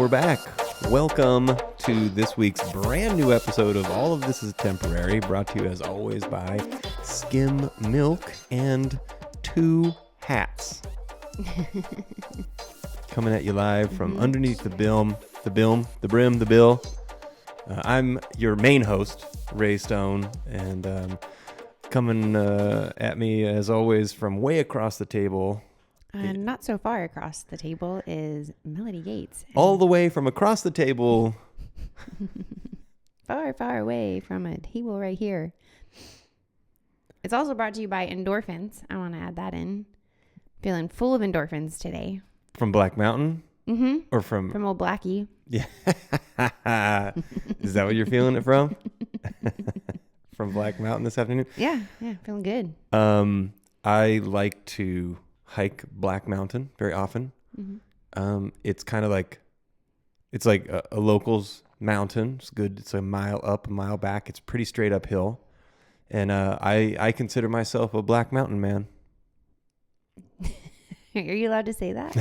we're back. Welcome to this week's brand new episode of All of This is Temporary, brought to you as always by Skim Milk and Two Hats. Coming at you live from underneath the bill. I'm your main host, Ray Stone, and coming at me as always from way across the table. Not so far across the table is Melodee Gates. All the way from across the table. Far, far away from a table right here. It's also brought to you by endorphins. I want to add that in. Feeling full of endorphins today. From Black Mountain? Mm-hmm. Or from old Blackie. Yeah. Is that what you're feeling it from? From Black Mountain this afternoon? Yeah, feeling good. I like to hike Black Mountain very often. Mm-hmm. It's kind of like, it's like a local's mountain. It's good. It's a mile up, a mile back. It's pretty straight uphill. And I consider myself a Black Mountain man. Are you allowed to say that?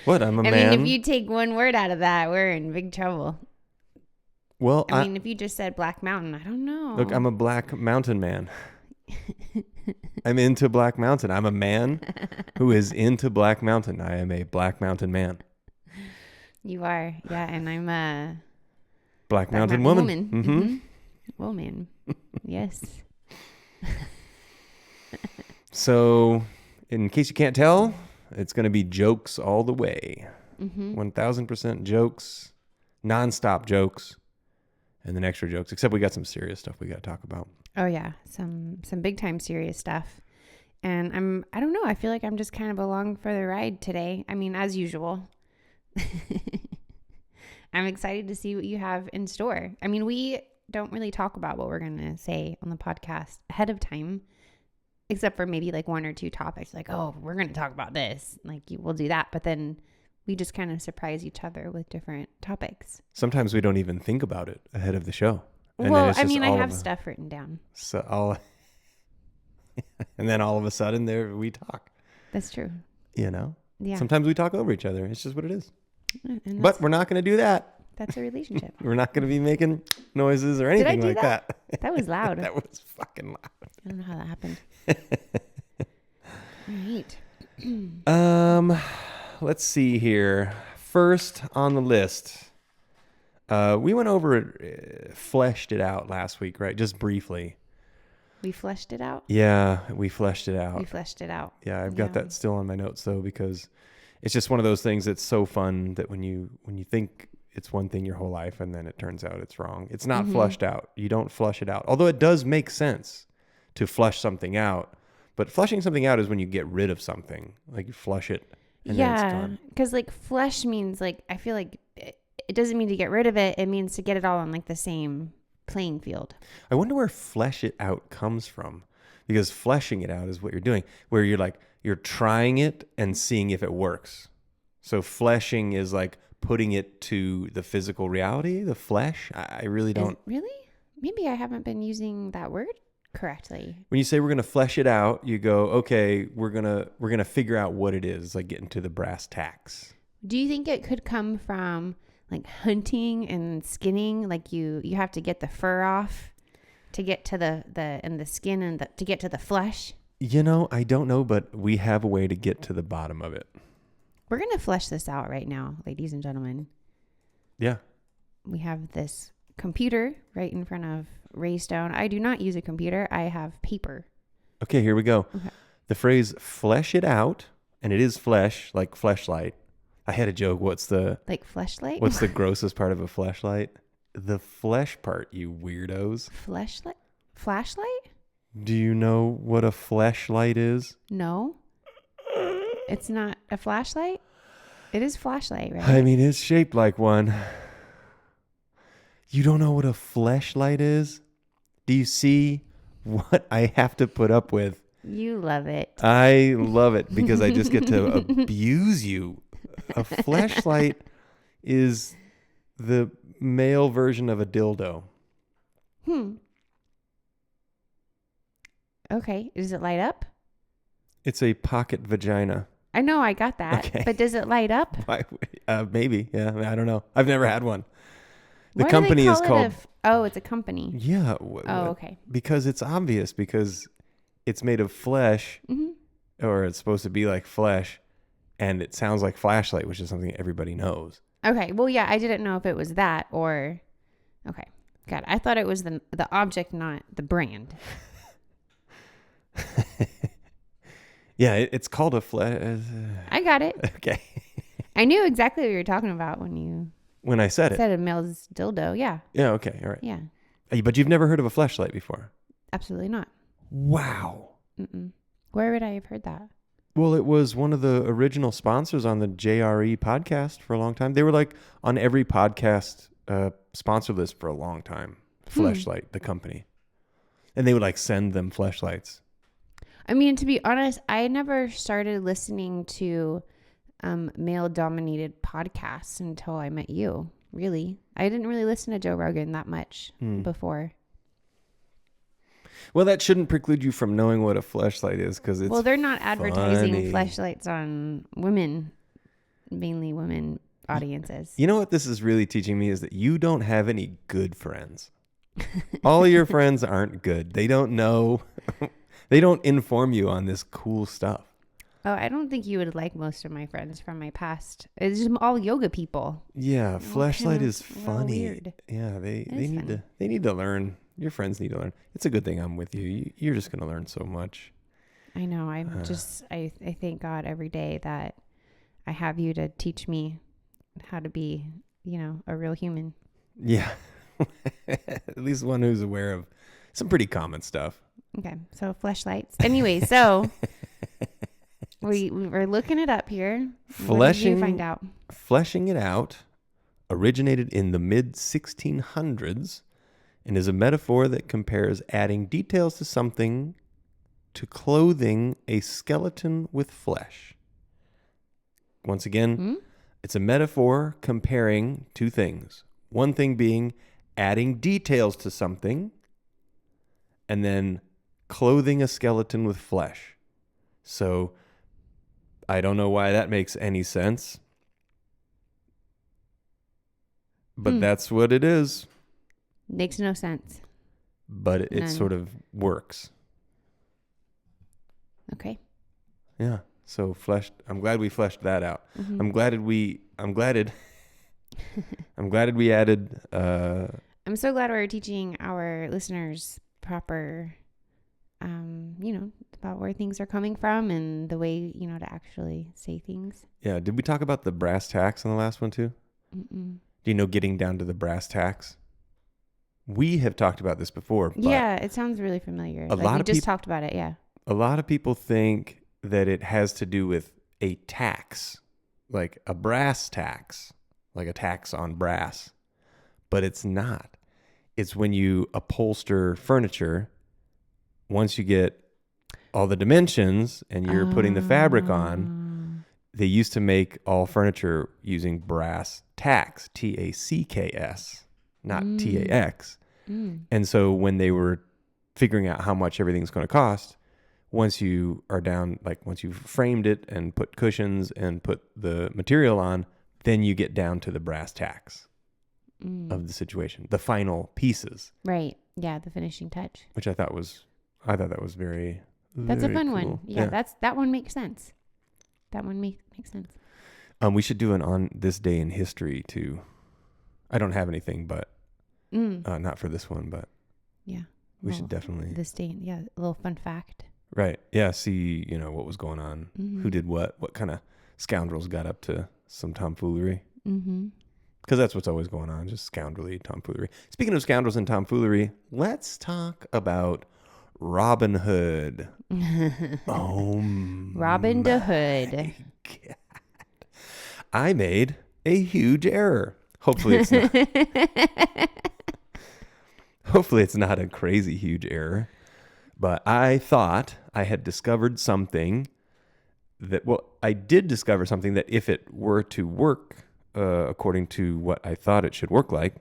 What? I'm a man. I mean, if you take one word out of that, we're in big trouble. Well, I mean, if you just said Black Mountain, I don't know. Look, I'm a Black Mountain man. I'm into Black Mountain. I'm a man who is into Black Mountain. I am a Black Mountain man. You are, yeah, and I'm a Black Mountain woman. Mm-hmm. Woman, yes. So, in case you can't tell, it's going to be jokes all the way. 1000% jokes, nonstop jokes, and then extra jokes. Except we got some serious stuff we got to talk about. Oh yeah, some big time serious stuff. And I don't know, I feel like I'm just kind of along for the ride today. I mean, as usual. I'm excited to see what you have in store. I mean, we don't really talk about what we're going to say on the podcast ahead of time, except for maybe like one or two topics, like, oh, we're going to talk about this. Like, we'll do that. But then we just kind of surprise each other with different topics. Sometimes we don't even think about it ahead of the show. And well, I mean, I have stuff written down. So and then all of a sudden there we talk. That's true. You know? Yeah. Sometimes we talk over each other. It's just what it is. But we're not going to do that. That's a relationship. We're not going to be making noises or anything like that. That was loud. That was fucking loud. I don't know how that happened. All right. Let's see here. First on the list, we went over it, fleshed it out last week, right? Just briefly. We fleshed it out? Yeah, we fleshed it out. Yeah, I've got that still on my notes though, because it's just one of those things that's so fun that when you think it's one thing your whole life and then it turns out it's wrong. It's not flushed out. You don't flush it out. Although it does make sense to flush something out. But flushing something out is when you get rid of something. Like you flush it and then it's done. Because like flush means like, I feel like it doesn't mean to get rid of it. It means to get it all on like the same playing field. I wonder where flesh it out comes from. Because fleshing it out is what you're doing. Where you're trying it and seeing if it works. So fleshing is like putting it to the physical reality, the flesh. I really don't. Really? Maybe I haven't been using that word correctly. When you say we're going to flesh it out, you go, okay, we're going to figure out what it is, like getting to the brass tacks. Do you think it could come from like hunting and skinning? Like you have to get the fur off to get to the skin and to get to the flesh? You know, I don't know, but we have a way to get to the bottom of it. We're going to flesh this out right now, ladies and gentlemen. Yeah. We have this computer right in front of Ray Stone. I do not use a computer. I have paper. Okay, here we go. Okay. The phrase flesh it out, and it is flesh, like fleshlight. I had a joke. Like fleshlight? What's the grossest part of a fleshlight? The flesh part, you weirdos. Fleshlight? Flashlight? Do you know what a fleshlight is? No. It's not a flashlight? It is flashlight, right? I mean, it's shaped like one. You don't know what a fleshlight is? Do you see what I have to put up with? You love it. I love it because I just get to abuse you. A fleshlight is the male version of a dildo. Okay. Does it light up? It's a pocket vagina. I know, I got that. Okay. But does it light up? Maybe. Yeah. I don't know. I've never had one. The What company is called... it's a company. Yeah. Okay. Because it's obvious, because it's made of flesh, or it's supposed to be like flesh, and it sounds like flashlight, which is something everybody knows. Okay. Well, yeah, I didn't know if it was that or... Okay. Got it. I thought it was the object, not the brand. Yeah, it's called a flesh. I got it. Okay. I knew exactly what you were talking about when I said it. Said a male's dildo, yeah. Yeah, okay, all right. Yeah. But you've never heard of a fleshlight before? Absolutely not. Wow. Mm-mm. Where would I have heard that? Well, it was one of the original sponsors on the JRE podcast for a long time. They were like on every podcast sponsor list for a long time. Fleshlight, the company. And they would like send them fleshlights. I mean, to be honest, I never started listening to male-dominated podcasts until I met you, really. I didn't really listen to Joe Rogan that much before. Well, that shouldn't preclude you from knowing what a fleshlight is, because it's... Well, they're not advertising fleshlights on women, mainly women audiences. You know what this is really teaching me is that you don't have any good friends. All of your friends aren't good. They don't know... They don't inform you on this cool stuff. Oh, I don't think you would like most of my friends from my past. It's just all yoga people. Yeah, fleshlight is funny. Weird. Yeah, they need to learn. Your friends need to learn. It's a good thing I'm with you. You're just going to learn so much. I know. I thank God every day that I have you to teach me how to be, a real human. Yeah. At least one who's aware of some pretty common stuff. Okay, so fleshlights. Anyway, so we're looking it up here. What did you find out? Fleshing it out originated in the mid-1600s and is a metaphor that compares adding details to something to clothing a skeleton with flesh. Once again, it's a metaphor comparing two things. One thing being adding details to something, and then clothing a skeleton with flesh. So I don't know why that makes any sense, but that's what it is. Makes no sense. But it sort of works. Okay. Yeah. So I'm glad we fleshed that out. Mm-hmm. I'm glad we added. I'm so glad we're teaching our listeners proper, about where things are coming from and the way, to actually say things. Yeah. Did we talk about the brass tacks on the last one too? Mm-mm. Do you know getting down to the brass tacks? We have talked about this before. But yeah, it sounds really familiar. We just talked about it. Yeah. A lot of people think that it has to do with a tax, like a brass tax, like a tax on brass, but it's not. It's when you upholster furniture. Once you get all the dimensions and you're putting the fabric on, they used to make all furniture using brass tacks, Tacks, not Tax. And so when they were figuring out how much everything's going to cost, once you are down, like once you've framed it and put cushions and put the material on, then you get down to the brass tacks of the situation, the final pieces. Right. Yeah. The finishing touch. Which I thought that was very, that's very a fun cool. one. Yeah. That one makes sense. That one makes sense. We should do an on this day in history too. I don't have anything, but not for this one, but yeah, we should definitely this day. Yeah. A little fun fact. Right. Yeah. See, what was going on, who did what kind of scoundrels got up to some tomfoolery. Because that's what's always going on, just scoundrelly tomfoolery. Speaking of scoundrels and tomfoolery, let's talk about Robinhood. Robin da Hood. God. I made a huge error. Hopefully it's not. Hopefully it's not a crazy huge error. But I thought I had discovered something I did discover something that if it were to work according to what I thought it should work like,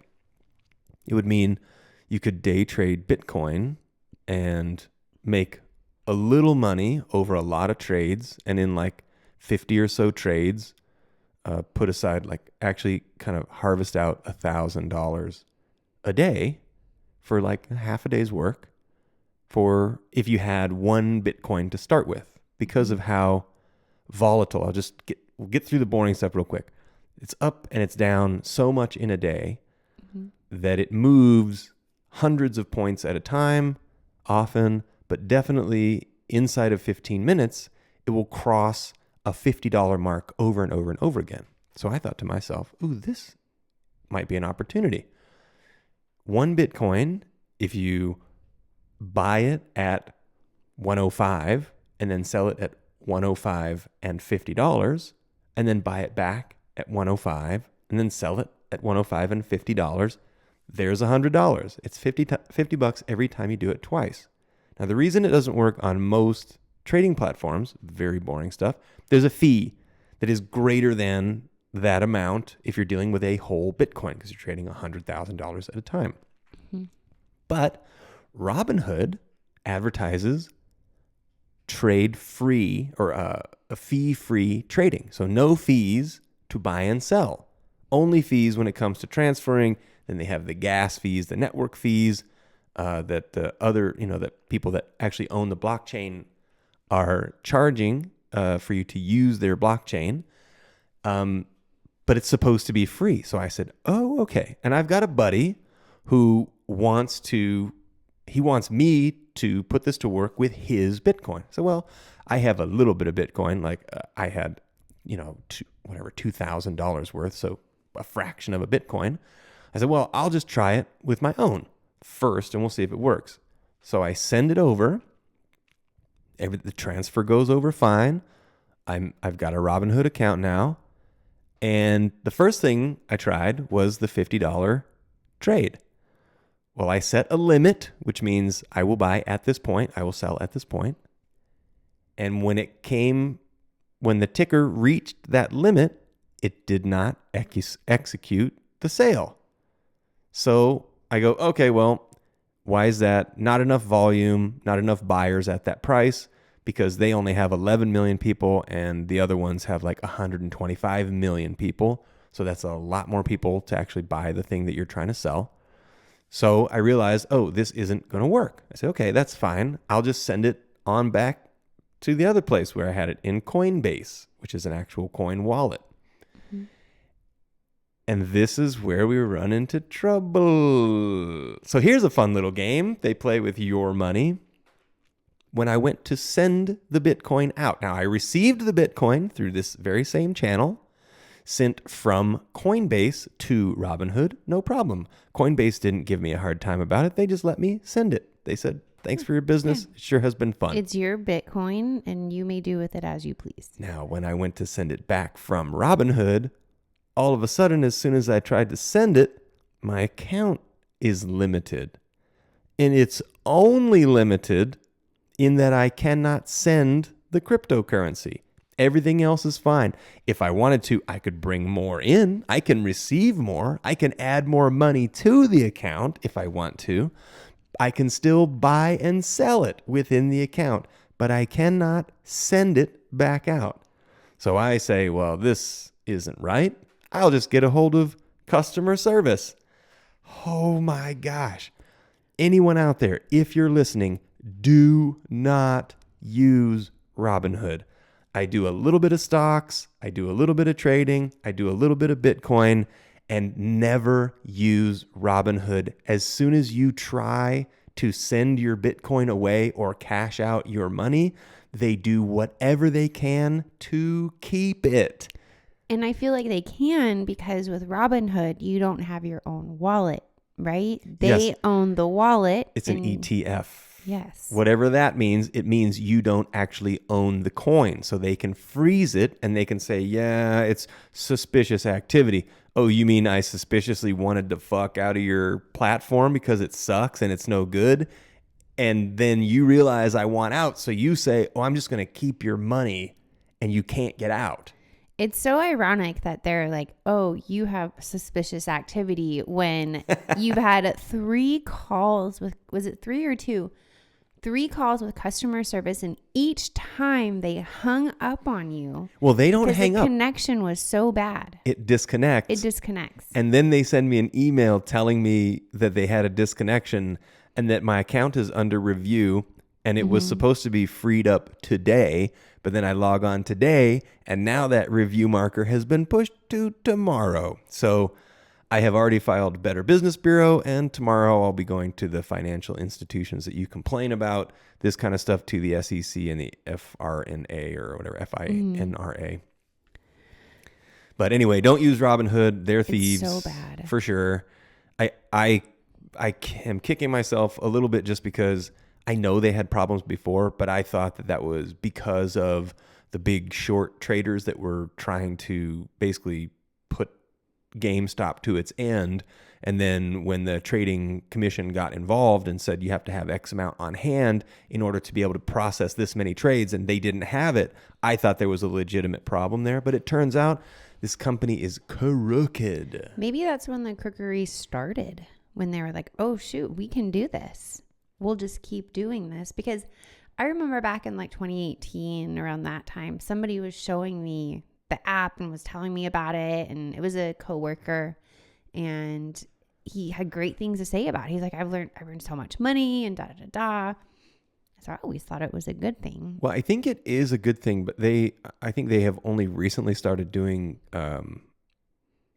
it would mean you could day trade Bitcoin and make a little money over a lot of trades. And in like 50 or so trades, put aside, like actually kind of harvest out $1,000 a day for like half a day's work for if you had one Bitcoin to start with, because of how volatile. We'll get through the boring stuff real quick. It's up and it's down so much in a day that it moves hundreds of points at a time, often, but definitely inside of 15 minutes, it will cross a $50 mark over and over and over again. So I thought to myself, ooh, this might be an opportunity. One Bitcoin, if you buy it at 105 and then sell it at 105 and $50, and then buy it back at 105 and then sell it at 105 and $50, there's $100. It's $50 every time you do it twice. Now, the reason it doesn't work on most trading platforms, very boring stuff, there's a fee that is greater than that amount if you're dealing with a whole Bitcoin, because you're trading $100,000 at a time. But Robinhood advertises trade free, or a fee free trading. So no fees to buy and sell. Only fees when it comes to transferring. Then they have the gas fees, the network fees, that the other, that people that actually own the blockchain are charging for you to use their blockchain. But it's supposed to be free. So I said, oh, okay. And I've got a buddy who wants me to put this to work with his Bitcoin. So, well, I have a little bit of Bitcoin. Like I had, $2,000 worth. So a fraction of a Bitcoin. I said, well, I'll just try it with my own first and we'll see if it works. So I send it over. The transfer goes over fine. I've got a Robinhood account now. And the first thing I tried was the $50 trade. Well, I set a limit, which means I will buy at this point, I will sell at this point. And when the ticker reached that limit, it did not execute the sale. So I go, okay, well, why is that? Not enough volume, not enough buyers at that price, because they only have 11 million people and the other ones have like 125 million people. So that's a lot more people to actually buy the thing that you're trying to sell. So I realized, oh, this isn't going to work. I said, okay, that's fine. I'll just send it on back to the other place where I had it in Coinbase, which is an actual coin wallet. And this is where we run into trouble. So here's a fun little game. They play with your money. When I went to send the Bitcoin out, now I received the Bitcoin through this very same channel, sent from Coinbase to Robinhood, no problem. Coinbase didn't give me a hard time about it. They just let me send it. They said, thanks for your business. Yeah. It sure has been fun. It's your Bitcoin and you may do with it as you please. Now, when I went to send it back from Robinhood, all of a sudden, as soon as I tried to send it, my account is limited. And it's only limited in that I cannot send the cryptocurrency. Everything else is fine. If I wanted to, I could bring more in. I can receive more. I can add more money to the account if I want to. I can still buy and sell it within the account, but I cannot send it back out. So I say, well, this isn't right. I'll just get a hold of customer service. Oh my gosh. Anyone out there, if you're listening, do not use Robinhood. I do a little bit of stocks. I do a little bit of trading. I do a little bit of Bitcoin, and never use Robinhood. As soon as you try to send your Bitcoin away or cash out your money, they do whatever they can to keep it. And I feel like they can, because with Robinhood, you don't have your own wallet, right? They own the wallet. It's an ETF. Yes. Whatever that means, it means you don't actually own the coin. So they can freeze it and they can say, yeah, it's suspicious activity. Oh, you mean I suspiciously wanted to fuck out of your platform because it sucks and it's no good? And then you realize I want out. So you say, oh, I'm just going to keep your money and you can't get out. It's so ironic that they're like, oh, you have suspicious activity when you've had 3 calls with, was it 3 or 2? 3 calls with customer service, and each time they hung up on you. Well, they don't hang up. The connection was so bad. It disconnects. And then they send me an email telling me that they had a disconnection and that my account is under review and it was supposed to be freed up today. But then I log on today and now that review marker has been pushed to tomorrow. So I have already filed Better Business Bureau, and tomorrow I'll be going to the financial institutions that you complain about this kind of stuff, to the SEC and the FRNA or whatever, FINRA. But anyway, don't use Robinhood. They're thieves. It's so bad. For sure. I am kicking myself a little bit just because I know they had problems before, but I thought that was because of the big short traders that were trying to basically put GameStop to its end. And then when the trading commission got involved and said you have to have X amount on hand in order to be able to process this many trades, and they didn't have it, I thought there was a legitimate problem there. But it turns out this company is crooked. Maybe that's when the crookery started, when they were like, oh shoot, we can do this. We'll just keep doing this. Because I remember back in like 2018, around that time, somebody was showing me the app and was telling me about it, and it was a coworker, and he had great things to say about it. He's like, I earned so much money and da da da da. So I always thought it was a good thing. Well, I think it is a good thing, but I think they have only recently started doing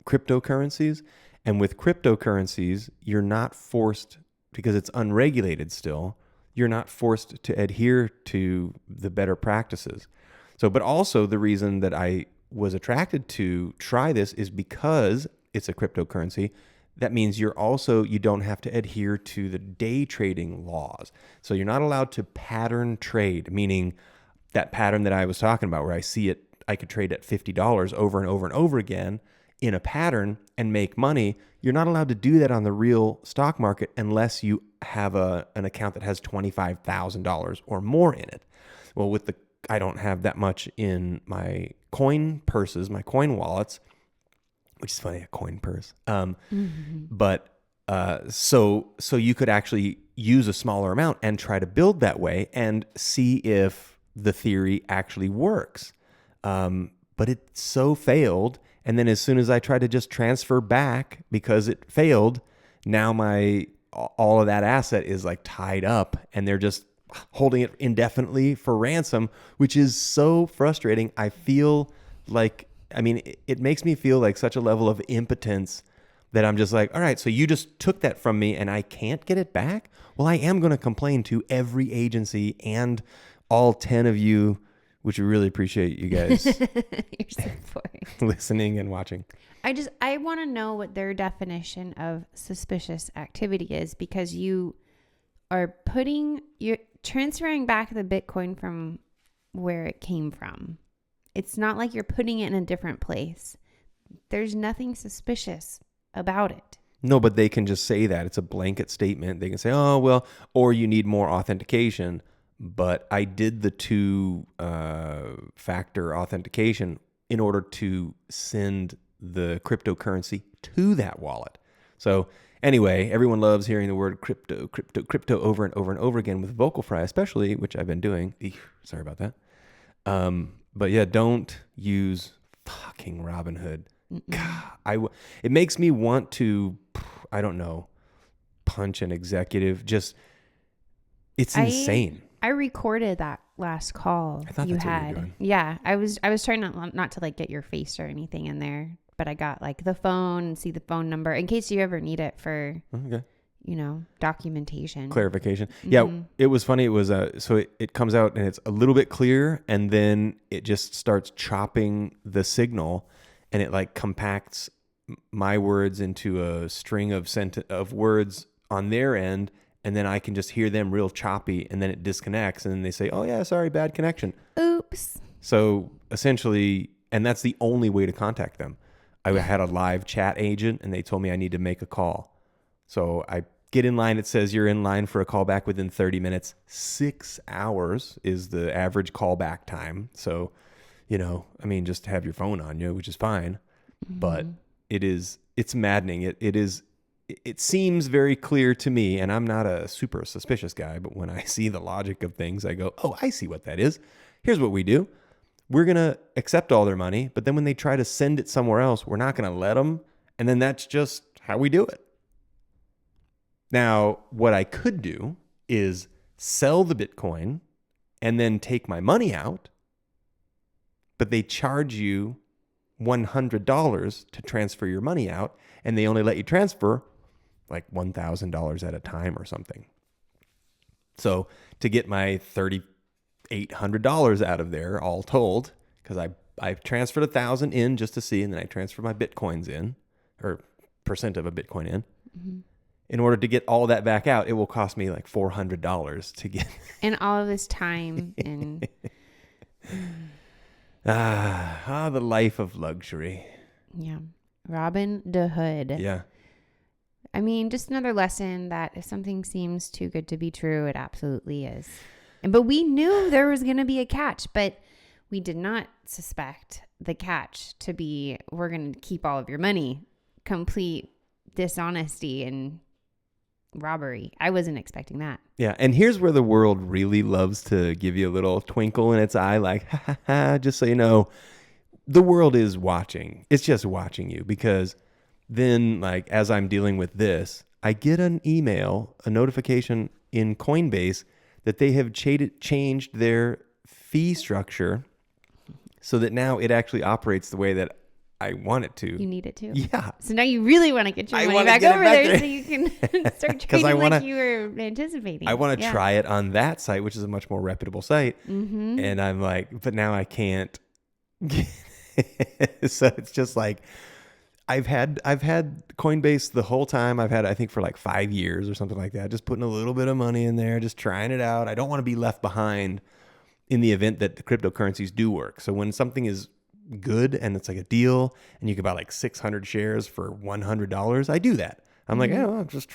cryptocurrencies, and with cryptocurrencies, you're not forced, because it's unregulated still, you're not forced to adhere to the better practices. So, but also the reason that I was attracted to try this is because it's a cryptocurrency. That means you don't have to adhere to the day trading laws. So you're not allowed to pattern trade, meaning that pattern that I was talking about where I could trade at $50 over and over and over again in a pattern and make money. You're not allowed to do that on the real stock market unless you have an account that has $25,000 or more in it. Well, I don't have that much in my coin purses, my coin wallets, which is funny, a coin purse. But so you could actually use a smaller amount and try to build that way and see if the theory actually works. But it so failed. And then as soon as I tried to just transfer back because it failed, now all of that asset is like tied up and they're just holding it indefinitely for ransom, which is so frustrating. I feel like, it makes me feel like such a level of impotence that I'm just like, all right, so you just took that from me and I can't get it back? Well, I am going to complain to every agency and all 10 of you, which we really appreciate you guys your support, listening and watching. I want to know what their definition of suspicious activity is, because you're transferring back the Bitcoin from where it came from. It's not like you're putting it in a different place. There's nothing suspicious about it. No, but they can just say that. It's a blanket statement. They can say, oh, well, or you need more authentication. But I did the 2-factor authentication in order to send the cryptocurrency to that wallet. So anyway, everyone loves hearing the word crypto over and over and over again with vocal fry, especially, which I've been doing. Sorry about that. But yeah, don't use fucking Robinhood. God, it makes me want to, I don't know, punch an executive. It's insane. I recorded that last call I thought you that's had. What you were doing. Yeah, I was trying not to like get your face or anything in there, but I got like the phone and see the phone number in case you ever need it for, documentation. Clarification. Mm-hmm. Yeah, it was funny. It was so it comes out and it's a little bit clear, and then it just starts chopping the signal, and it like compacts my words into a string of words on their end. And then I can just hear them real choppy, and then it disconnects, and then they say, oh yeah, sorry, bad connection. Oops. So essentially, and that's the only way to contact them. I had a live chat agent, and they told me I need to make a call. So I get in line. It says you're in line for a call back within 30 minutes. 6 hours is the average callback time. So, just have your phone on you, which is fine. Mm-hmm. But it's maddening. It is it seems very clear to me, and I'm not a super suspicious guy, but when I see the logic of things, I go, oh, I see what that is. Here's what we do. We're going to accept all their money, but then when they try to send it somewhere else, we're not going to let them. And then that's just how we do it. Now, what I could do is sell the Bitcoin and then take my money out, but they charge you $100 to transfer your money out, and they only let you transfer like $1,000 at a time or something. So to get my $3,800 out of there, all told, because I transferred $1,000 in just to see, and then I transferred my Bitcoins in, or percent of a Bitcoin in. Mm-hmm. In order to get all that back out, it will cost me like $400 to get. And all of this time and. The life of luxury. Yeah. Robinhood. Yeah. I mean, just another lesson that if something seems too good to be true, it absolutely is. But we knew there was going to be a catch, but we did not suspect the catch to be, we're going to keep all of your money. Complete dishonesty and robbery. I wasn't expecting that. Yeah. And here's where the world really loves to give you a little twinkle in its eye, like, ha, ha, ha, just so you know, the world is watching. It's just watching you, because then, like, as I'm dealing with this, I get an email, a notification in Coinbase that they have changed their fee structure so that now it actually operates the way that I want it to. You need it to. Yeah. So now you really want to get your money back over there so you can start trading like you were anticipating. I want to try it on that site, which is a much more reputable site. Mm-hmm. And I'm like, but now I can't. So it's just like, I've had Coinbase the whole time. I've had, I think, for like 5 years or something like that, just putting a little bit of money in there, just trying it out. I don't want to be left behind in the event that the cryptocurrencies do work. So when something is good and it's like a deal and you can buy like 600 shares for $100, I do that. I'm like, oh, I'll just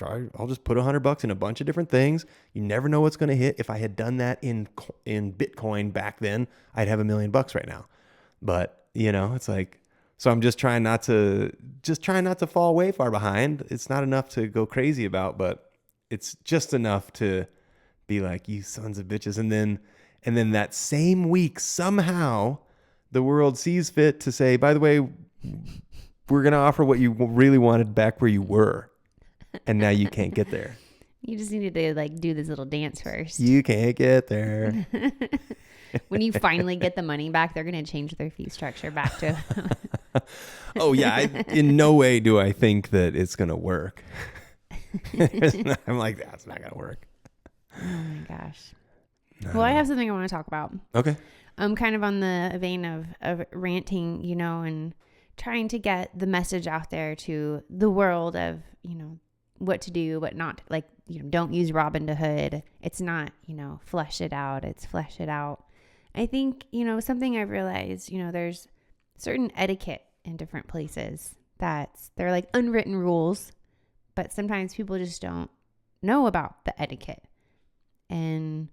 put $100 in a bunch of different things. You never know what's going to hit. If I had done that in Bitcoin back then, I'd have $1 million right now. But it's like, so I'm just trying not to fall way far behind. It's not enough to go crazy about, but it's just enough to be like, you sons of bitches. And then that same week, somehow the world sees fit to say, by the way, we're going to offer what you really wanted back where you were. And now you can't get there. You just needed to like do this little dance first. You can't get there. When you finally get the money back, they're going to change their fee structure back to. Oh, yeah. In no way do I think that it's going to work. I'm like, that's not going to work. Oh, my gosh. Well, I have something I want to talk about. Okay. I'm kind of on the vein of ranting, and trying to get the message out there to the world of, what to do, what not. Like, don't use Robinhood. It's not, flush it out. It's flesh it out. I think, something I've realized, there's certain etiquette in different places they're like unwritten rules, but sometimes people just don't know about the etiquette. And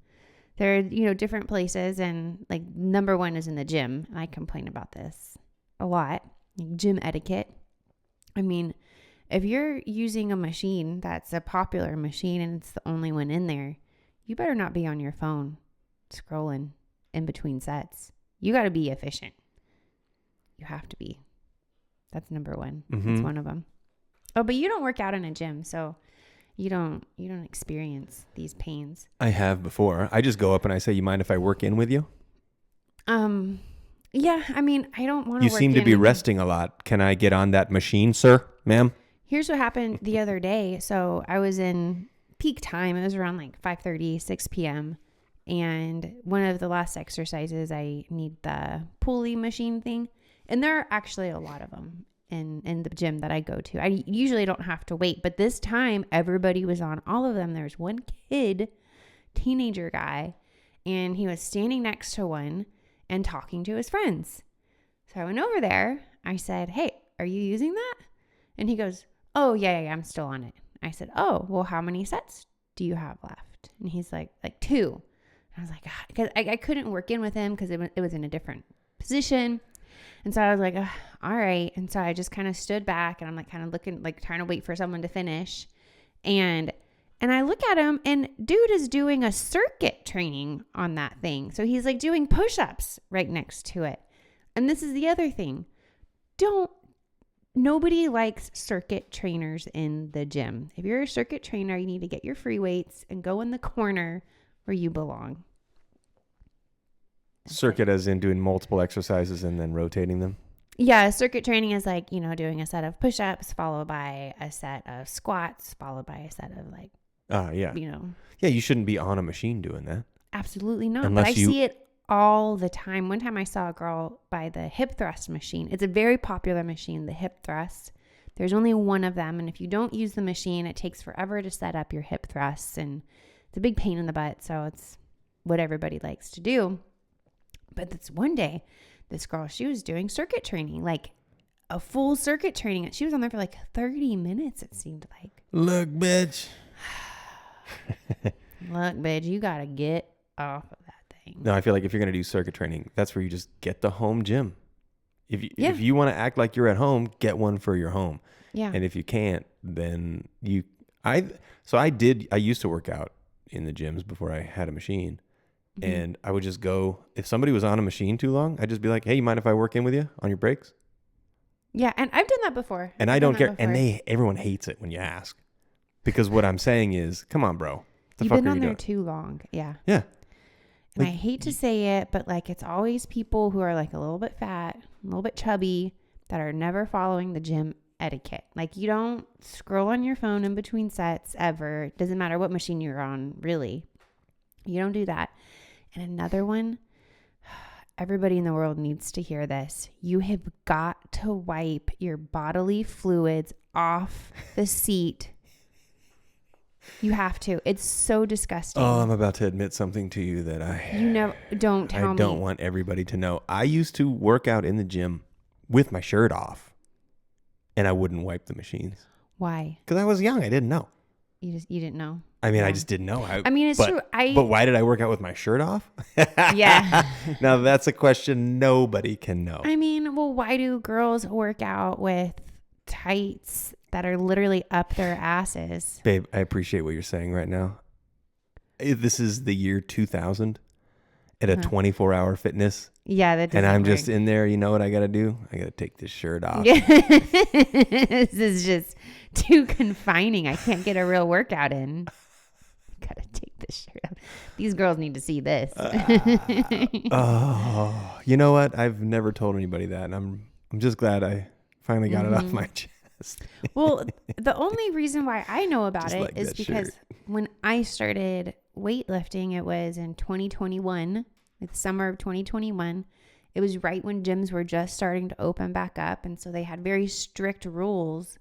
there are, different places, and like number one is in the gym. I complain about this a lot, like gym etiquette. I mean, if you're using a machine that's a popular machine and it's the only one in there, you better not be on your phone scrolling in between sets. You got to be efficient. You have to be. That's number one. Mm-hmm. That's one of them. Oh, but you don't work out in a gym, so you don't experience these pains. I have before. I just go up and I say, "You mind if I work in with you?" Yeah. I mean, I don't want to. You seem to be resting a lot. Can I get on that machine, sir, ma'am? Here's what happened the other day. So I was in peak time. It was around like 5:30, 6 p.m. And one of the last exercises, I need the pulley machine thing. And there are actually a lot of them in the gym that I go to. I usually don't have to wait. But this time, everybody was on all of them. There's one teenager guy, and he was standing next to one and talking to his friends. So I went over there. I said, "Hey, are you using that?" And he goes, "Oh, yeah, I'm still on it." I said, "Oh, well, how many sets do you have left?" And he's like 2. I was like, God, because I couldn't work in with him because it was in a different position. And so I was like, all right. And so I just kind of stood back and I'm like kind of looking, like trying to wait for someone to finish. And I look at him and dude is doing a circuit training on that thing. So he's like doing push-ups right next to it. And this is the other thing. Nobody likes circuit trainers in the gym. If you're a circuit trainer, you need to get your free weights and go in the corner where you belong. Circuit as in doing multiple exercises and then rotating them? Yeah, circuit training is like, doing a set of push-ups followed by a set of squats followed by a set of like, yeah. Yeah, you shouldn't be on a machine doing that. Absolutely not. But I see it all the time. One time I saw a girl buy the hip thrust machine. It's a very popular machine, the hip thrust. There's only one of them. And if you don't use the machine, it takes forever to set up your hip thrusts. And it's a big pain in the butt. So it's what everybody likes to do. But this one day, this girl, she was doing circuit training, like a full circuit training. She was on there for like 30 minutes, it seemed like. Look, bitch. Look, bitch, you got to get off of that thing. No, I feel like if you're going to do circuit training, that's where you just get the home gym. If you want to act like you're at home, get one for your home. Yeah. And if you can't, then I used to work out in the gyms before I had a machine. Mm-hmm. And I would just go, if somebody was on a machine too long, I'd just be like, hey, you mind if I work in with you on your breaks? Yeah. And I've done that before. And I don't care. And everyone hates it when you ask. Because what I'm saying is, come on, bro. You've been on there too long. Yeah. Yeah. And I hate to say it, but like it's always people who are like a little bit fat, a little bit chubby that are never following the gym etiquette. Like you don't scroll on your phone in between sets ever. It doesn't matter what machine you're on, really. You don't do that. And another one, everybody in the world needs to hear this. You have got to wipe your bodily fluids off the seat. You have to. It's so disgusting. Oh, I'm about to admit something to you that don't tell me. I don't want everybody to know. I used to work out in the gym with my shirt off, and I wouldn't wipe the machines. Why? Because I was young. I didn't know. You didn't know. I mean, I just didn't know. It's true. But why did I work out with my shirt off? Yeah. Now that's a question nobody can know. I mean, well, why do girls work out with tights that are literally up their asses? Babe, I appreciate what you're saying right now. This is the year 2000 at a 24-hour fitness. Yeah, that doesn't And I'm work. just in there. You know what I got to do? I got to take this shirt off. This is just too confining. I can't get a real workout in. Got to take this shirt off. These girls need to see this. Oh, you know what? I've never told anybody that. And I'm just glad I finally got it off my chest. Well, the only reason why I know about it is because when I started weightlifting, it was in 2021, like the summer of 2021. It was right when gyms were just starting to open back up. And so they had very strict rules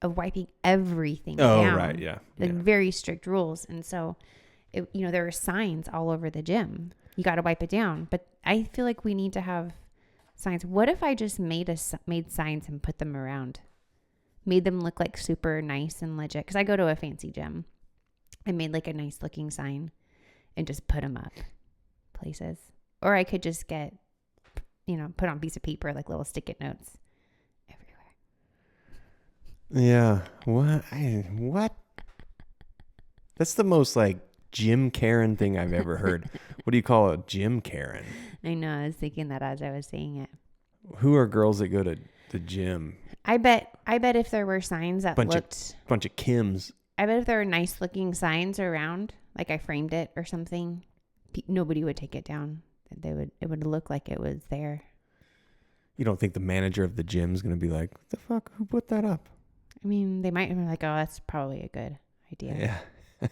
of wiping everything down. Oh, right. Yeah. Like very strict rules. And so, there were signs all over the gym. You got to wipe it down. But I feel like we need to have signs. What if I just made signs and put them around? Made them look like super nice and legit. Because I go to a fancy gym. I made like a nice looking sign and just put them up places. Or I could just get, put on a piece of paper, like little stick-it notes everywhere. Yeah. What? That's the most like Jim Karen thing I've ever heard. What do you call a Jim Karen? I know. I was thinking that as I was saying it. Who are girls that go to the gym? I bet if there were signs that bunch of Kims. I bet if there were nice looking signs around, like I framed it or something, nobody would take it down. It would look like it was there. You don't think the manager of the gym is going to be like, what the fuck? Who put that up? I mean, they might be like, oh, that's probably a good idea. Yeah.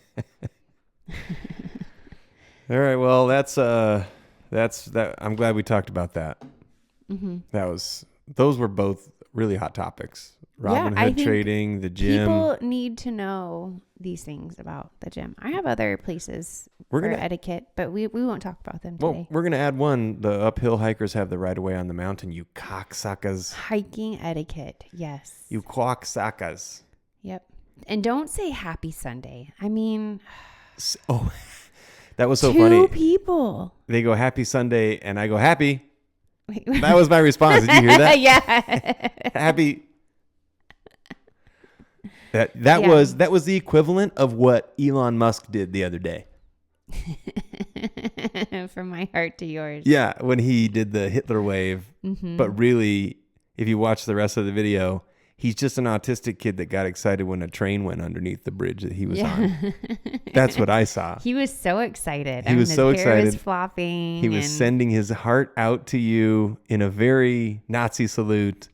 All right. Well, that's that. I'm glad we talked about that. Mm-hmm. Those were both really hot topics. Robinhood trading, the gym. People need to know these things about the gym. I have other places for etiquette, but we won't talk about them today. Well, we're going to add one. The uphill hikers have the right of way on the mountain, you cocksuckers. Hiking etiquette, yes. You cocksuckers. Yep. And don't say happy Sunday. I mean... Oh, that was so funny. 2 people. They go happy Sunday, and I go happy. That was my response. Did you hear that? Yeah. Happy. That was the equivalent of what Elon Musk did the other day. From my heart to yours. Yeah, when he did the Hitler wave. Mm-hmm. But really, if you watch the rest of the video, he's just an autistic kid that got excited when a train went underneath the bridge that he was on. That's what I saw. He was so excited. He was so excited. His hair was flopping. He was sending his heart out to you in a very Nazi salute.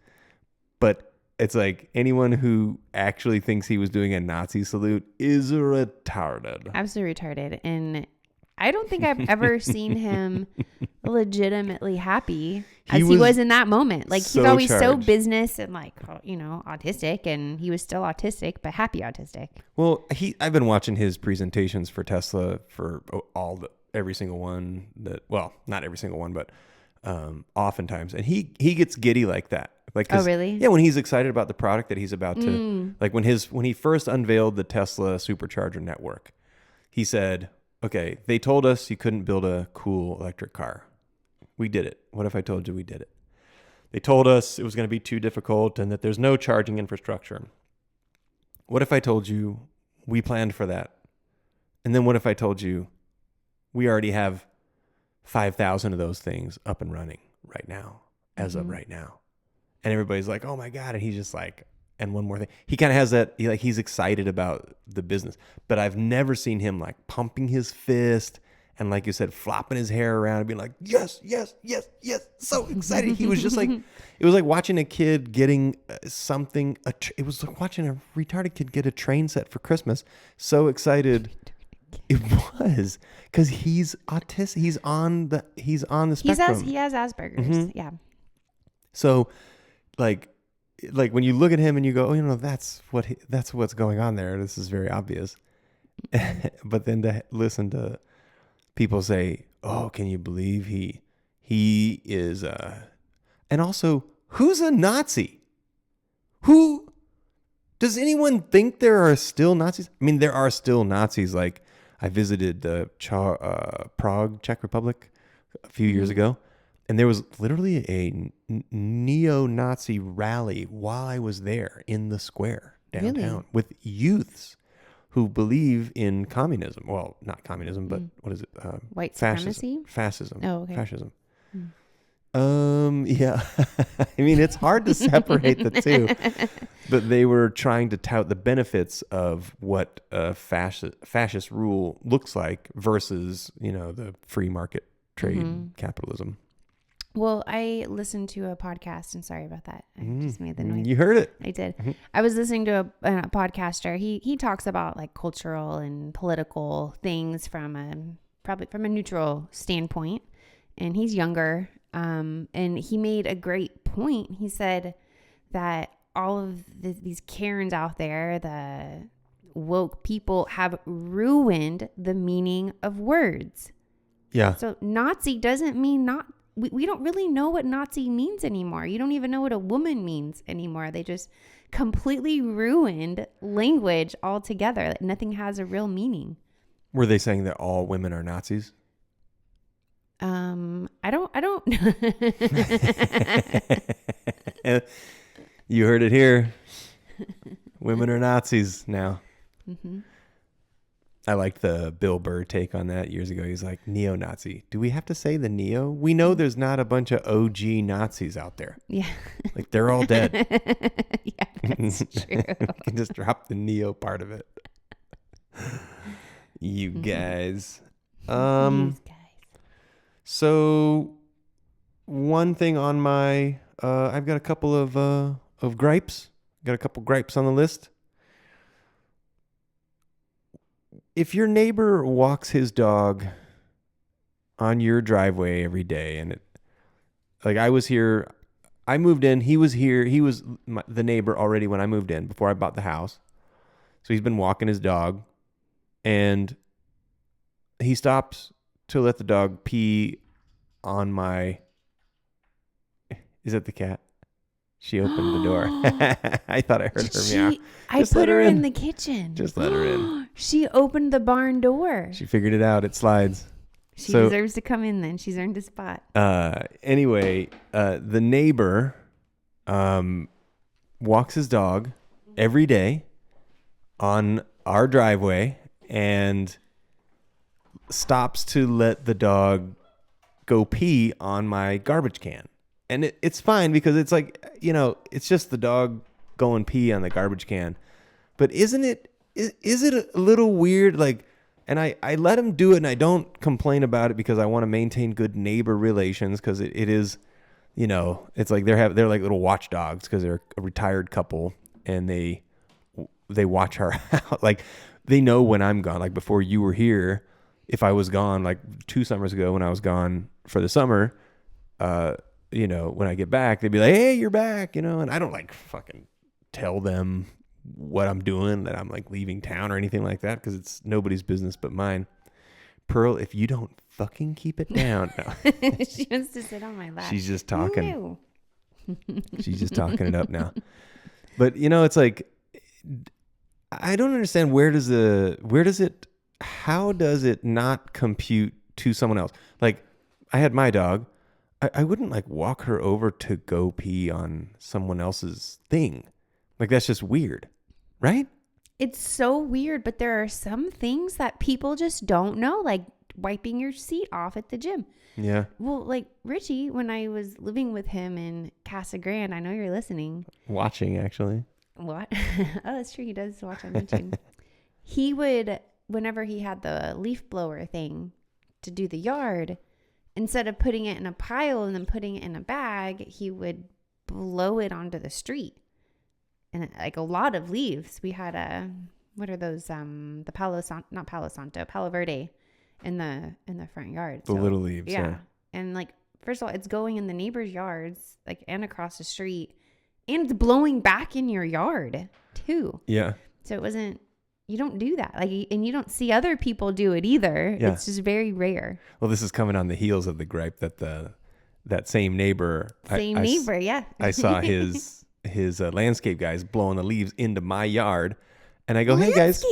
But it's like anyone who actually thinks he was doing a Nazi salute is retarded. Absolutely retarded. And I don't think I've ever seen him legitimately happy as he was in that moment. Like, he's always so business and like, you know, autistic, and he was still autistic, but happy autistic. Well, I've been watching his presentations for Tesla for every single one not every single one, but oftentimes. And he gets giddy like that. Like, oh, really? Yeah, when he's excited about the product that he's about to, like when he first unveiled the Tesla supercharger network, he said, okay, they told us you couldn't build a cool electric car. We did it. What if I told you we did it? They told us it was going to be too difficult and that there's no charging infrastructure. What if I told you we planned for that? And then what if I told you we already have 5,000 of those things up and running right now, as of right now? And everybody's like, oh my God. And he's just like, and one more thing. He kind of has that, he's excited about the business. But I've never seen him like pumping his fist and, like you said, flopping his hair around and being like, yes, yes, yes, yes. So excited. He was just like, it was like watching a kid getting something. It was like watching a retarded kid get a train set for Christmas. So excited. It was because he's autistic. He's on the spectrum. He has Asperger's. Mm-hmm. Yeah. So like when you look at him and you go, oh, you know, that's what's going on there. This is very obvious. But then to listen to people say, oh, can you believe he is, and also, who's a Nazi? Does anyone think there are still Nazis? I mean, there are still Nazis. Like, I visited Prague, Czech Republic a few years ago. And there was literally a neo-Nazi rally while I was there in the square downtown with youths who believe in communism. Well, not communism, but what is it? White supremacy? Fascism. Oh, okay. Fascism. Yeah. I mean, it's hard to separate the two. But they were trying to tout the benefits of what a fascist rule looks like versus, you know, the free market trade capitalism. Well, I listened to a podcast, and sorry about that. I just made the noise. You heard it. I did. Mm-hmm. I was listening to a podcaster. He talks about like cultural and political things from probably from a neutral standpoint, and he's younger. And he made a great point. He said that all of these Karens out there, the woke people, have ruined the meaning of words. Yeah. So Nazi doesn't mean not. We don't really know what Nazi means anymore. You don't even know what a woman means anymore. They just completely ruined language altogether. That nothing has a real meaning. Were they saying that all women are Nazis? I don't. You heard it here. Women are Nazis now. Mm-hmm. I liked the Bill Burr take on that years ago. He's like, neo-Nazi. Do we have to say the neo? We know there's not a bunch of OG Nazis out there. Yeah. Like, they're all dead. Yeah, that's true. You can just drop the neo part of it. You guys. These guys. So, one thing on my... I've got a couple of gripes. Got a couple gripes on the list. If your neighbor walks his dog on your driveway every day, and I was here, I moved in, he was here, he was the neighbor already when I moved in, before I bought the house. So he's been walking his dog, and he stops to let the dog pee on my, is that the cat? She opened the door. I thought I heard her meow. I put her in the kitchen. Just let her in. She opened the barn door. She figured it out. It slides. She deserves to come in then. She's earned a spot. Anyway, the neighbor walks his dog every day on our driveway and stops to let the dog go pee on my garbage can. And it's fine because it's like, it's just the dog going pee on the garbage can. But is it a little weird? Like, and I let him do it and I don't complain about it because I want to maintain good neighbor relations because it is, it's like they're like little watchdogs because they're a retired couple and they watch our house. Like they know when I'm gone. Like before you were here, if I was gone, like 2 summers ago when I was gone for the summer, when I get back, they'd be like, hey, you're back, and I don't like fucking tell them what I'm doing, that I'm like leaving town or anything like that, because it's nobody's business but mine. Pearl, if you don't fucking keep it down. No. She wants to sit on my lap. She's just talking. She's just talking it up now. But it's like, I don't understand how does it not compute to someone else? Like I had my dog. I wouldn't like walk her over to go pee on someone else's thing. Like that's just weird, right? It's so weird, but there are some things that people just don't know, like wiping your seat off at the gym. Yeah. Well, like Richie, when I was living with him in Casa Grande, I know you're listening. Watching, actually. What? Oh, that's true. He does watch on YouTube. He would, whenever he had the leaf blower thing to do the yard, instead of putting it in a pile and then putting it in a bag, he would blow it onto the street. And like a lot of leaves. We had what are those? The Palo Verde in the front yard. The little leaves. Yeah. And like, first of all, it's going in the neighbors' yards, like, and across the street, and it's blowing back in your yard too. Yeah. So it wasn't, you don't do that. Like, and you don't see other people do it either. Yeah. It's just very rare. Well, this is coming on the heels of the gripe that that same neighbor. Yeah. I saw his landscape guys blowing the leaves into my yard, and I go, "Hey guys,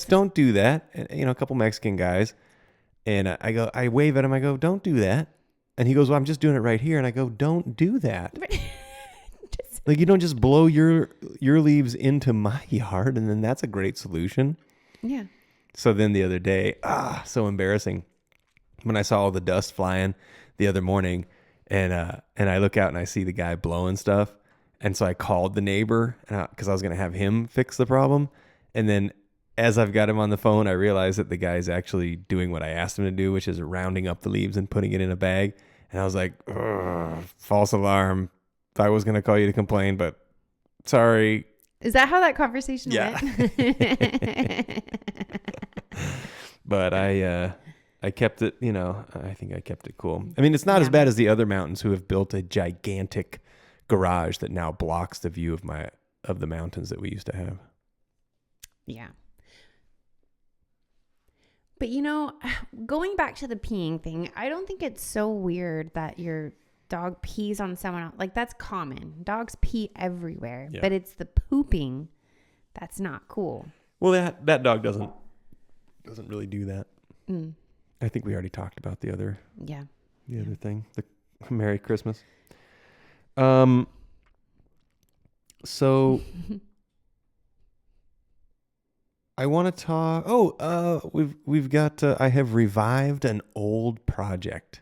don't do that." And, a couple Mexican guys, and I wave at him. I go, "Don't do that." And he goes, "Well, I'm just doing it right here." And I go, "Don't do that." Like, you don't just blow your leaves into my yard, and then that's a great solution. Yeah. So then the other day, so embarrassing, when I saw all the dust flying the other morning, and I look out and I see the guy blowing stuff. And so I called the neighbor because I was going to have him fix the problem. And then as I've got him on the phone, I realized that the guy's actually doing what I asked him to do, which is rounding up the leaves and putting it in a bag. And I was like, false alarm. I was going to call you to complain, but sorry. Is that how that conversation went? But I kept it, I think I kept it cool. I mean, it's not as bad as the other mountains who have built a gigantic garage that now blocks the view of the mountains that we used to have. Yeah. But going back to the peeing thing, I don't think it's so weird that your dog pees on someone else. Like, that's common. Dogs pee everywhere, but it's the pooping that's not cool. Well, that dog doesn't really do that. I think we already talked about the other other thing, the Merry Christmas. So I want to talk. We've got. I have revived an old project,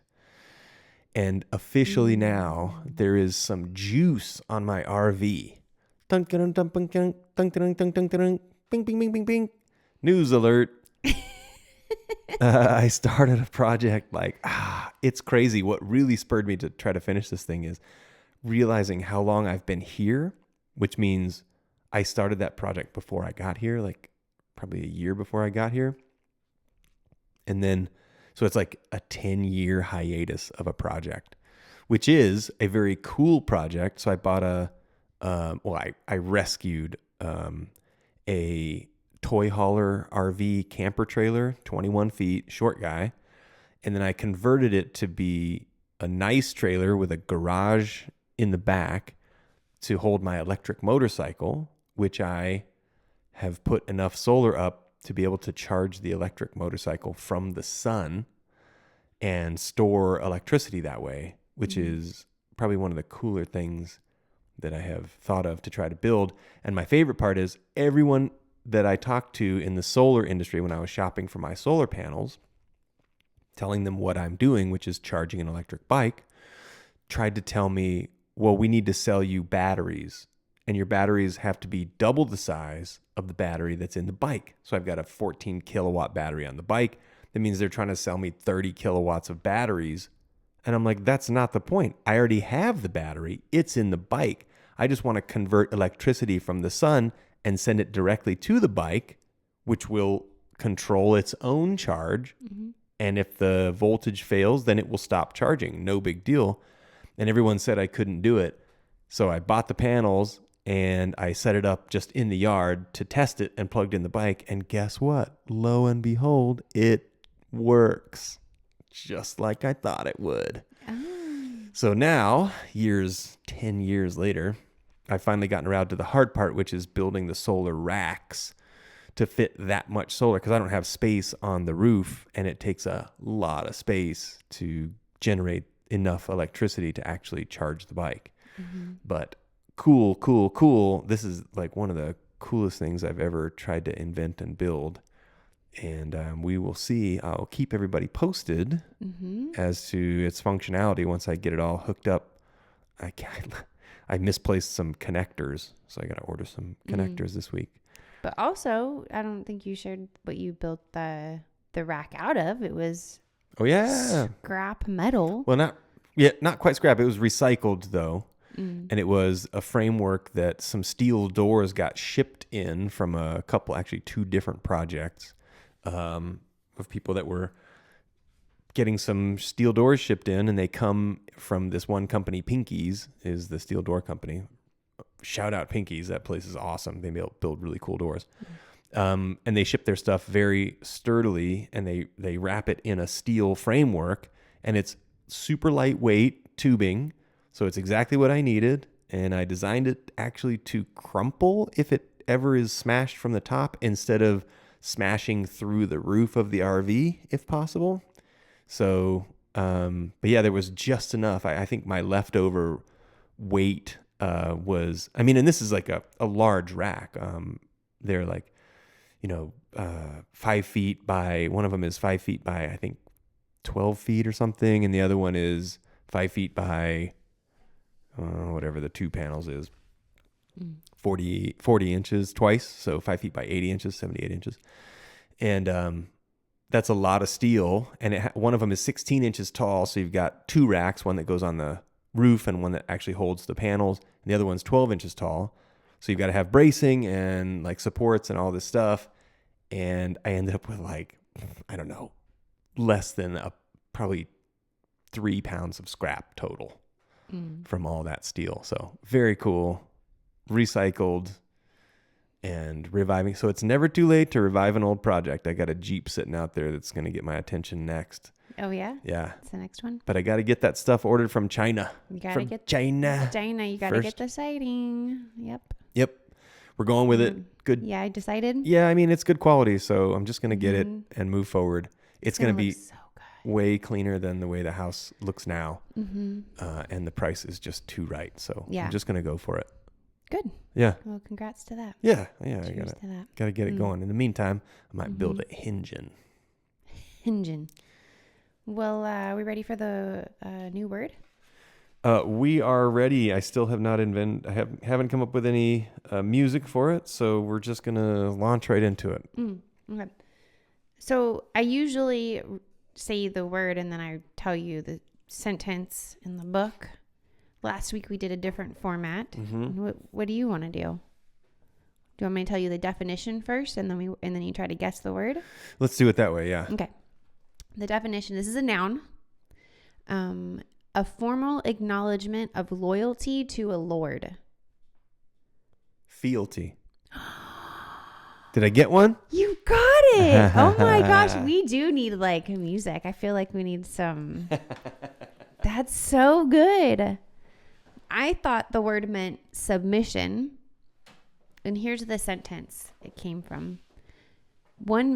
and officially now there is some juice on my RV. Bing, bing, bing, bing, bing. News alert. I started a project it's crazy. What really spurred me to try to finish this thing is realizing how long I've been here, which means I started that project before I got here, like probably a year before I got here. And then, so it's like a 10-year hiatus of a project, which is a very cool project. So I bought I rescued a toy hauler RV camper trailer, 21 feet, short guy. And then I converted it to be a nice trailer with a garage in the back to hold my electric motorcycle, which I have put enough solar up to be able to charge the electric motorcycle from the sun. and store electricity that way, which is probably one of the cooler things that I have thought of to try to build. And my favorite part is everyone that I talked to in the solar industry when I was shopping for my solar panels, telling them what I'm doing, which is charging an electric bike, tried to tell me, well, we need to sell you batteries, and your batteries have to be double the size of the battery that's in the bike. So I've got a 14 kilowatt battery on the bike. That means they're trying to sell me 30 kilowatts of batteries. And I'm like, that's not the point. I already have the battery. It's in the bike. I just want to convert electricity from the sun and send it directly to the bike, which will control its own charge. Mm-hmm. And if the voltage fails, then it will stop charging. No big deal. And everyone said I couldn't do it. So I bought the panels and I set it up just in the yard to test it and plugged in the bike. And guess what? Lo and behold, it works just like I thought it would. Oh. So now, 10 years later, I've finally gotten around to the hard part, which is building the solar racks to fit that much solar, because I don't have space on the roof, and it takes a lot of space to generate enough electricity to actually charge the bike. Mm-hmm. But cool. This is like one of the coolest things I've ever tried to invent and build. And we will see. I'll keep everybody posted as to its functionality once I get it all hooked up. I misplaced some connectors, so I got to order some connectors this week. But also, I don't think you shared what you built the rack out of. It was scrap metal. Well, not quite scrap. It was recycled though. And it was a framework that some steel doors got shipped in from a couple, actually 2 different projects of people that were getting some steel doors shipped in, and they come from this one company. Pinky's is the steel door company. Shout out Pinky's. That place is awesome. They build really cool doors. And they ship their stuff very sturdily, and they wrap it in a steel framework, and it's super lightweight tubing. So it's exactly what I needed. And I designed it actually to crumple if it ever is smashed from the top, instead of smashing through the roof of the RV if possible. So, but yeah, there was just enough. I think my leftover weight was, and this is like a large rack. They're like, 5 feet by, one of them is 5 feet by, I think 12 feet or something. And the other one is 5 feet by, whatever the 2 panels is, 40 inches twice. So 5 feet by 80 inches, 78 inches. And, that's a lot of steel, and one of them is 16 inches tall. So you've got 2 racks, one that goes on the roof and one that actually holds the panels. And the other one's 12 inches tall. So you've got to have bracing and like supports and all this stuff. And I ended up with less than probably 3 pounds of scrap total from all that steel. So very cool, recycled and reviving. So it's never too late to revive an old project. I got a Jeep sitting out there that's going to get my attention next. Oh, yeah? Yeah. It's the next one. But I got to get that stuff ordered from China. You got to get China. You got to get the siding. Yep. We're going with it. Good. Yeah, I decided. Yeah, it's good quality. So I'm just going to get it and move forward. It's going to be so way cleaner than the way the house looks now. Mm-hmm. And the price is just too right. So I'm just going to go for it. Good. Yeah. Well, congrats to that. Yeah. I gotta get it going. In the meantime, I might build a hingin. Well, are we ready for the new word? We are ready. I still have not haven't come up with any music for it, so we're just gonna launch right into it. Okay. So I usually say the word and then I tell you the sentence in the book. Last week we did a different format. Mm-hmm. What do you want to do? Do you want me to tell you the definition first, and then you try to guess the word? Let's do it that way. Yeah. Okay. The definition. This is a noun. A formal acknowledgement of loyalty to a lord. Fealty. Did I get one? You got it. Oh my gosh, we do need like music. I feel like we need some. That's so good. I thought the word meant submission. And here's the sentence it came from. One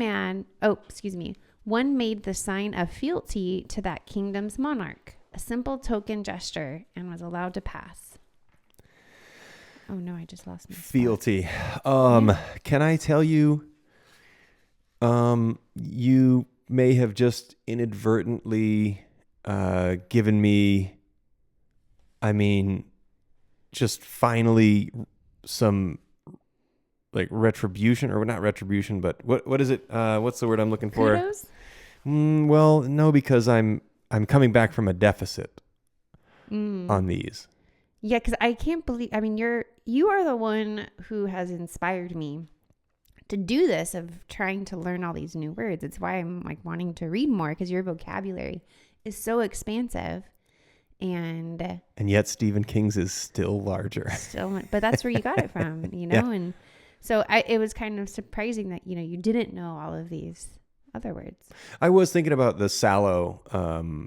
One made the sign of fealty to that kingdom's monarch, a simple token gesture, and was allowed to pass. Oh no, I just lost my fealty. Can I tell you, you may have just inadvertently given me, just finally some like retribution, or not retribution, but what is it? What's the word I'm looking for? Kudos? Well, no, because I'm coming back from a deficit on these. Yeah, because I can't believe, you are the one who has inspired me to do this, of trying to learn all these new words. It's why I'm like wanting to read more, because your vocabulary is so expansive. And yet Stephen King's is still larger. But that's where you got it from, Yeah. And so it was kind of surprising that, you didn't know all of these other words. I was thinking about the sallow,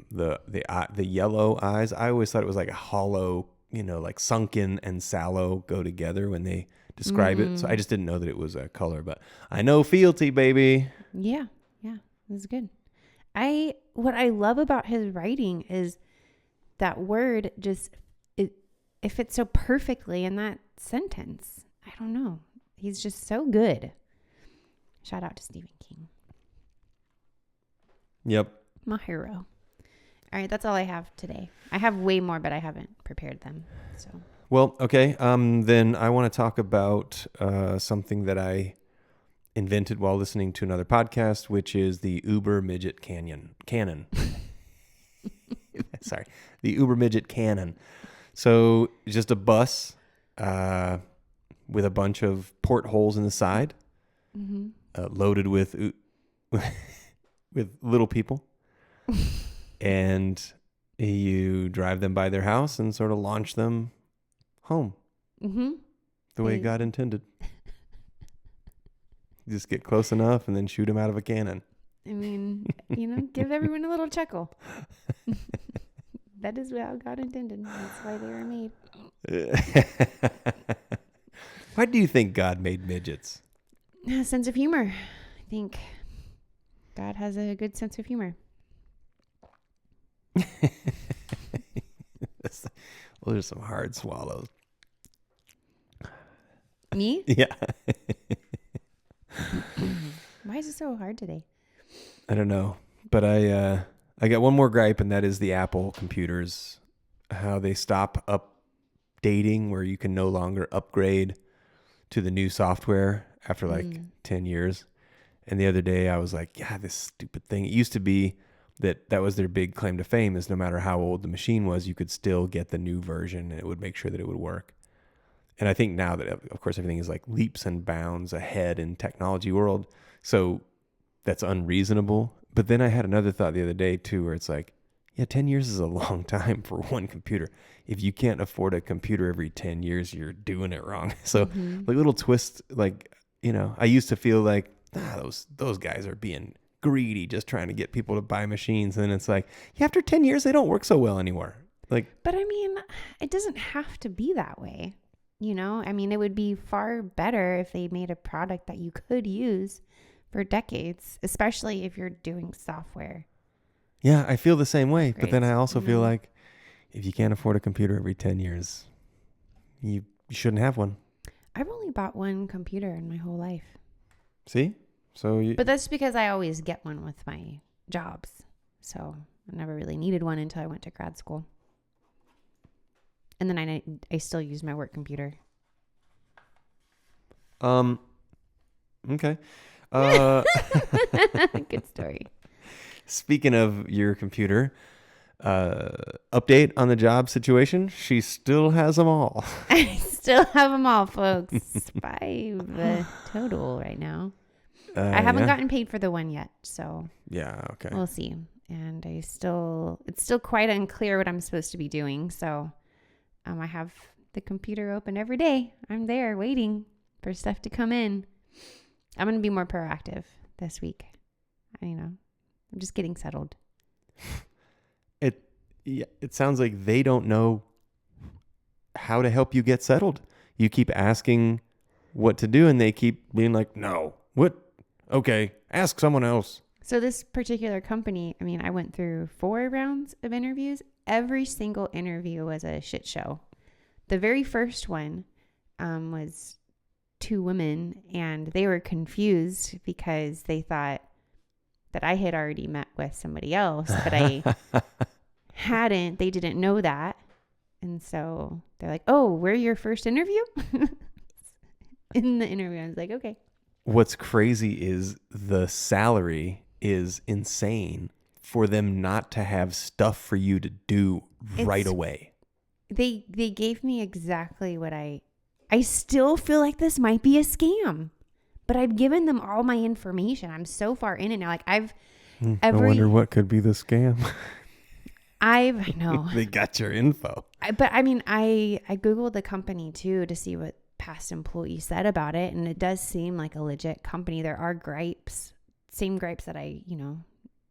the yellow eyes. I always thought it was like a hollow, like sunken and sallow go together when they describe it. So I just didn't know that it was a color, but I know fealty, baby. Yeah. That's good. What I love about his writing is that word it fits so perfectly in that sentence. I don't know. He's just so good. Shout out to Stephen King. Yep. My hero. All right, that's all I have today. I have way more, but I haven't prepared them. So. Well, okay. Then I want to talk about something that I invented while listening to another podcast, which is the Uber Midget Canon. Sorry, the Uber Midget Canon. So just a bus with a bunch of portholes in the side, loaded with little people. And you drive them by their house and sort of launch them home the way God intended. You just get close enough and then shoot them out of a cannon. Give everyone a little chuckle. That is how God intended. That's why they were made. Why do you think God made midgets? Sense of humor. I think God has a good sense of humor. Those are some hard swallows. Me? Yeah. Why is it so hard today? I don't know. But I got one more gripe, and that is the Apple computers. How they stop updating, where you can no longer upgrade to the new software after 10 years. And the other day I was like, yeah, this stupid thing. It used to be that was their big claim to fame, is no matter how old the machine was, you could still get the new version and it would make sure that it would work. And I think now that, of course, everything is like leaps and bounds ahead in technology world. So that's unreasonable. But then I had another thought the other day too, where it's like, yeah, 10 years is a long time for one computer. If you can't afford a computer every 10 years, you're doing it wrong. So like little twists, like, I used to feel like, those guys are being greedy, just trying to get people to buy machines. And then it's like, yeah, after 10 years, they don't work so well anymore. But it doesn't have to be that way. It would be far better if they made a product that you could use for decades, especially if you're doing software. Yeah, I feel the same way. But then I also feel like if you can't afford a computer every 10 years, you shouldn't have one. I've only bought one computer in my whole life. See? But that's because I always get one with my jobs. So I never really needed one until I went to grad school. And then I still use my work computer. Okay. Good story. Speaking of your computer, update on the job situation. She still has them all. I still have them all, folks. 5 total right now. I haven't gotten paid for the one yet, so yeah, okay. We'll see. And it's still quite unclear what I'm supposed to be doing. So I have the computer open every day. I'm there waiting for stuff to come in. I'm going to be more proactive this week. I'm just getting settled. It sounds like they don't know how to help you get settled. You keep asking what to do and they keep being like, no, what? Okay, ask someone else. So this particular company, I mean, I went through 4 rounds of interviews. Every single interview was a shit show. The very first one was 2 women, and they were confused because they thought that I had already met with somebody else, but I hadn't. They didn't know that. And so they're like, oh, we're your first interview? In the interview, I was like, okay. What's crazy is the salary is insane for them not to have stuff for you to do right away. They gave me exactly what I still feel like this might be a scam, but I've given them all my information. I'm so far in it now. Like I wonder what could be the scam. I know. They got your info. But I mean, I Googled the company too to see what past employees said about it. And it does seem like a legit company. There are gripes, same gripes that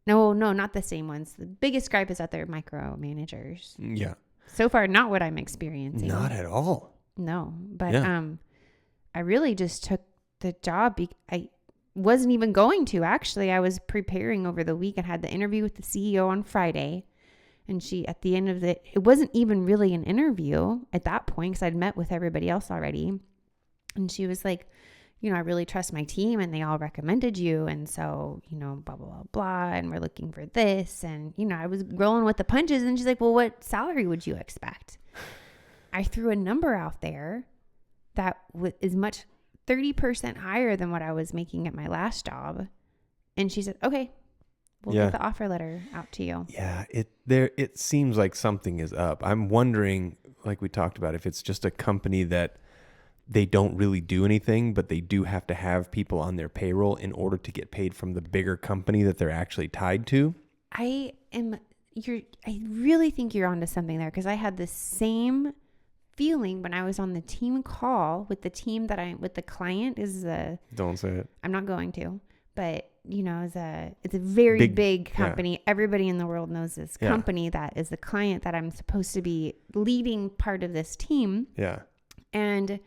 no, not the same ones. The biggest gripe is that they're micromanagers. Yeah. So far, not what I'm experiencing. Not at all. No, but I really just took the job. I wasn't even going to, actually. I was preparing over the week and had the interview with the CEO on Friday. And she, at the end of it wasn't even really an interview at that point because I'd met with everybody else already. And she was like, I really trust my team and they all recommended you. And so, blah, blah, blah, blah. And we're looking for this. And, I was rolling with the punches. And she's like, well, what salary would you expect? I threw a number out there that is much 30% higher than what I was making at my last job. And she said, okay, we'll get the offer letter out to you. Yeah, it seems like something is up. I'm wondering, like we talked about, if it's just a company that they don't really do anything, but they do have to have people on their payroll in order to get paid from the bigger company that they're actually tied to. I really think you're onto something there, because I had the same feeling when I was on the team call with the team with the client Don't say it. I'm not going to, but it's a very big company. Yeah. Everybody in the world knows this company that is the client that I'm supposed to be leading part of this team. Yeah. And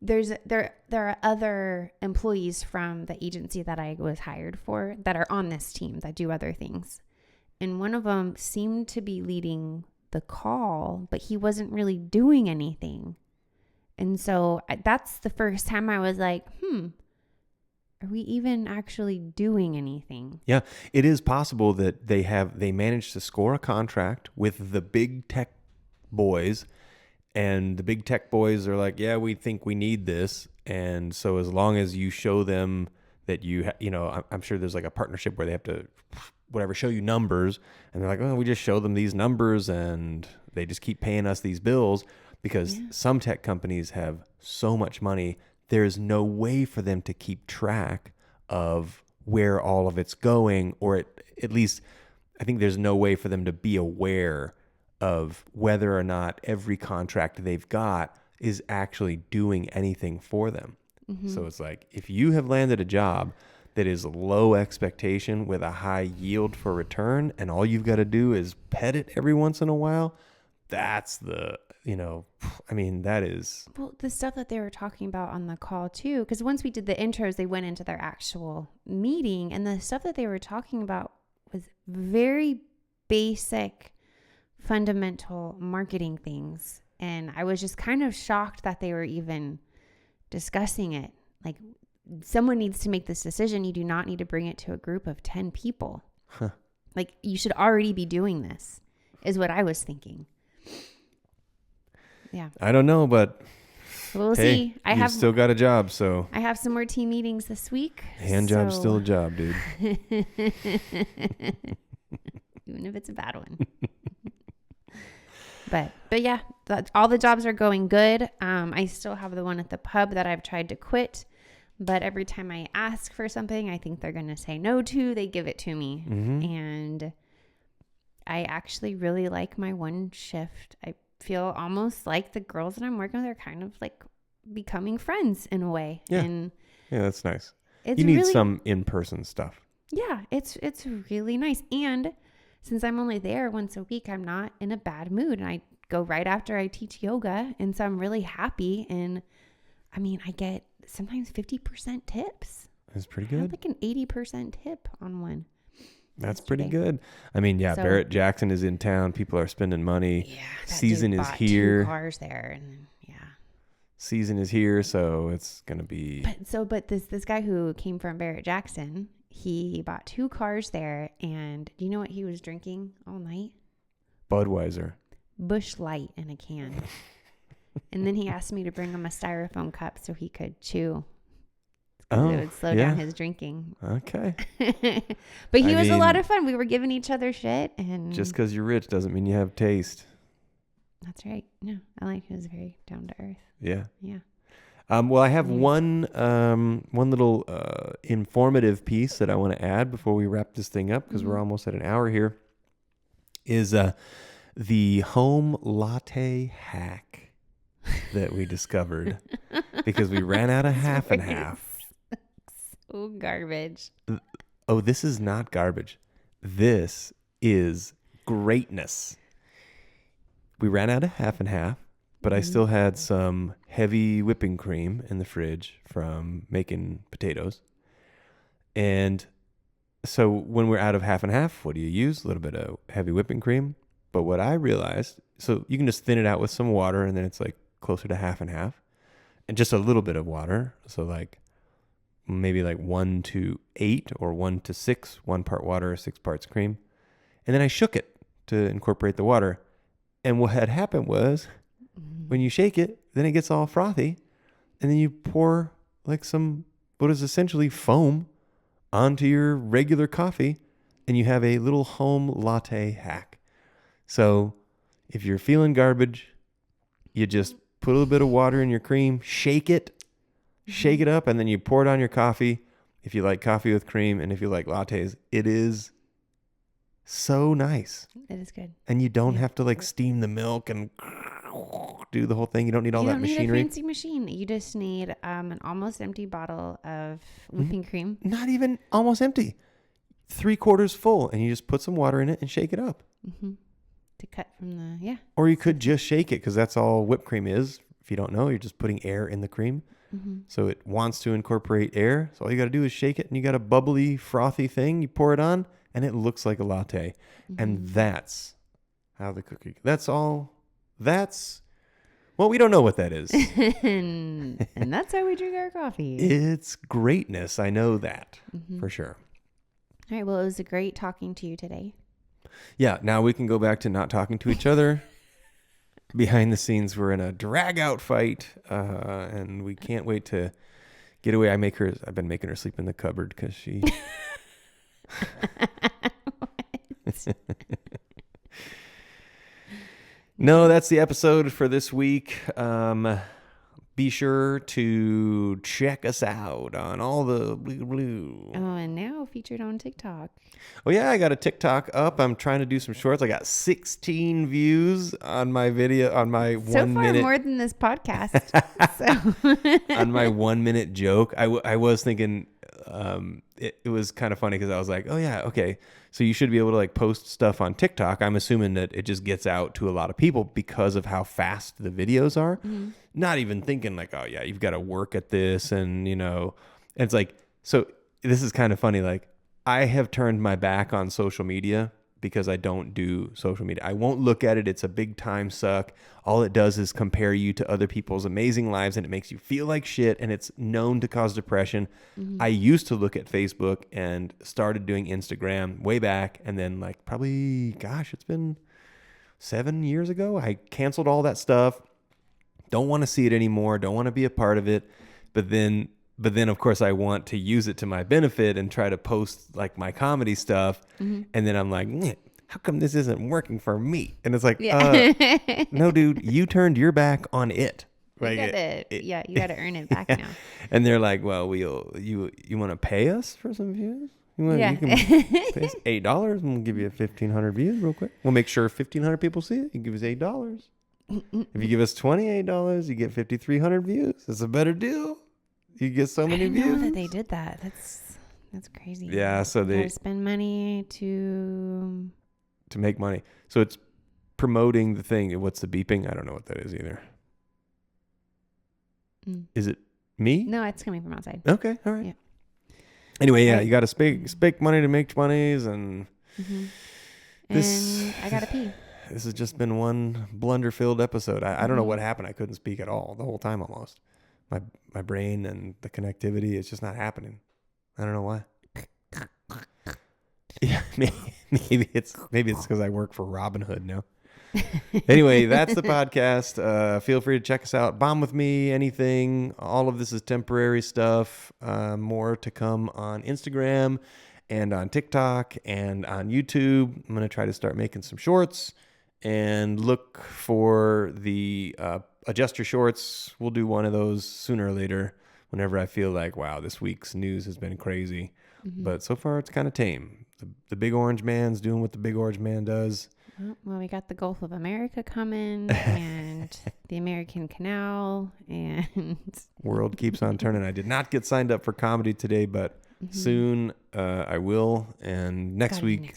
there are other employees from the agency that I was hired for that are on this team that do other things. And one of them seemed to be leading the call, but he wasn't really doing anything. And so that's the first time I was like, are we even actually doing anything? Yeah, it is possible that they managed to score a contract with the big tech boys, and the big tech boys are like, yeah, we think we need this. And so as long as you show them that I'm sure there's like a partnership where they have to show you numbers, and they're like, oh, we just show them these numbers and they just keep paying us these bills, because some tech companies have so much money. There's no way for them to keep track of where all of it's going, or at least I think there's no way for them to be aware of whether or not every contract they've got is actually doing anything for them. Mm-hmm. So it's like, if you have landed a job that is low expectation with a high yield for return, and all you've got to do is pet it every once in a while, that's that is... Well, the stuff that they were talking about on the call too, because once we did the intros, they went into their actual meeting, and the stuff that they were talking about was very basic, fundamental marketing things. And I was just kind of shocked that they were even discussing it. Like, someone needs to make this decision. You do not need to bring it to a group of 10 people. Huh. Like, you should already be doing this, is what I was thinking. Yeah. I don't know, but we'll see. You still got a job, so. I have some more team meetings this week. Hand job's still a job, dude. Even if it's a bad one. But yeah, all the jobs are going good. I still have the one at the pub that I've tried to quit, but every time I ask for something I think they're going to say no to, they give it to me. Mm-hmm. And I actually really like my one shift. I feel almost like the girls that I'm working with are kind of like becoming friends in a way. Yeah. And yeah, that's nice. You need some in-person stuff. Yeah, it's really nice. And since I'm only there once a week, I'm not in a bad mood. And I go right after I teach yoga. And so I'm really happy. And I mean, I get sometimes 50% tips. It's pretty good. I had like an 80% tip on one. That's pretty good. I mean, yeah, so, Barrett Jackson is in town. People are spending money. Yeah, season is here. 2 cars there, and season is here, so it's gonna be. But this guy who came from Barrett Jackson, he bought 2 cars there, and do you know what he was drinking all night? Budweiser. Busch Light in a can. And then he asked me to bring him a styrofoam cup so he could chew. Oh, it would slow down his drinking. Okay. But he was a lot of fun. We were giving each other shit. And just because you're rich doesn't mean you have taste. That's right. No, I like he was very down to earth. Yeah. Yeah. Well, I have one little informative piece that I want to add before we wrap this thing up, because we're almost at an hour here, is the home latte hack that we discovered because we ran out of half and half. So garbage. Oh, this is not garbage. This is greatness. We ran out of half and half, but I still had some heavy whipping cream in the fridge from making potatoes. And so when we're out of half and half, what do you use? A little bit of heavy whipping cream. But what I realized, so you can just thin it out with some water, and then it's like closer to half and half, and just a little bit of water. So like maybe like 1:8 or 1:6, 1 part water, 6 parts cream. And then I shook it to incorporate the water. And what had happened was when you shake it, then it gets all frothy, and then you pour like some, what is essentially foam onto your regular coffee, and you have a little home latte hack. So if you're feeling garbage, you just put a little bit of water in your cream, shake it up, and then you pour it on your coffee. If you like coffee with cream, and if you like lattes, it is so nice. It is good. And you don't have to like steam the milk and do the whole thing. You don't need all that machinery. You don't need a fancy machine. You just need an almost empty bottle of whipping cream. Not even almost empty. 3/4 full, and you just put some water in it and shake it up. Mm-hmm. To cut from the, Or you could just shake it, because that's all whipped cream is. If you don't know, you're just putting air in the cream. Mm-hmm. So it wants to incorporate air. So all you got to do is shake it, and you got a bubbly, frothy thing. You pour it on, and it looks like a latte. Mm-hmm. And that's how the cookie, well, we don't know what that is. and that's how we drink our coffee. It's greatness. I know that for sure. All right. Well, it was great talking to you today. Yeah. Now we can go back to not talking to each other. Behind the scenes, we're in a drag out fight, and we can't wait to get away. I've been making her sleep in the cupboard because she. No, that's the episode for this week. Be sure to check us out on all the blue. Oh, and now featured on TikTok. Oh, yeah, I got a TikTok up. I'm trying to do some shorts. I got 16 views on my video, on my so 1 far minute. More than this podcast. On my 1 minute joke. I was thinking it was kind of funny because I was like, oh, yeah, okay. So you should be able to like post stuff on TikTok. I'm assuming that it just gets out to a lot of people because of how fast the videos are. Mm-hmm. Not even thinking like, oh yeah, you've got to work at this. And it's like, so this is kind of funny. Like I have turned my back on social media because I don't do social media. I won't look at it. It's a big time suck. All it does is compare you to other people's amazing lives, and it makes you feel like shit, and it's known to cause depression. Mm-hmm. I used to look at Facebook and started doing Instagram way back, and then like probably, it's been 7 years ago, I canceled all that stuff. Don't want to see it anymore. Don't want to be a part of it. But then of course I want to use it to my benefit and try to post like my comedy stuff. Mm-hmm. And then I'm like, how come this isn't working for me? And it's like, no, dude, you turned your back on it. Like you got to earn it back now. And they're like, well, you want to pay us for some views? You can pay us $8 and we'll give you 1,500 views real quick. We'll make sure 1,500 people see it. You give us $8. If you give us $28, you get 5,300 views. It's a better deal. You get so many views. I didn't know that they did that. That's crazy. Yeah, so they spend money to make money. So it's promoting the thing. What's the beeping? I don't know what that is either. Is it me? No, it's coming from outside. Okay, all right. Yeah. Anyway, yeah, you got to speak money to make 20s, and and I got to pee. This has just been one blunder-filled episode. I don't know what happened. I couldn't speak at all the whole time almost. My brain and the connectivity, it's just not happening. I don't know why. Yeah, maybe it's because I work for Robinhood now. Anyway, that's the podcast. Feel free to check us out. Bomb with me, anything. All of this is temporary stuff. More to come on Instagram and on TikTok and on YouTube. I'm going to try to start making some shorts and look for the adjuster shorts. We'll do one of those sooner or later whenever I feel like, wow, this week's news has been crazy. But so far it's kind of tame. The big orange man's doing what the big orange man does. Well, we got the Gulf of America coming and the American Canal, and world keeps on turning. I did not get signed up for comedy today, but soon I will. And next week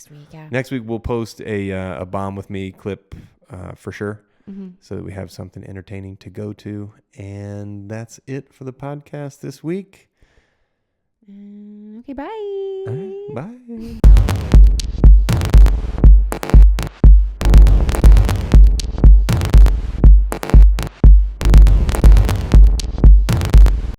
we'll post a Bomb with Me clip for sure, so that we have something entertaining to go to. And that's it for the podcast this week. Okay, bye. Bye.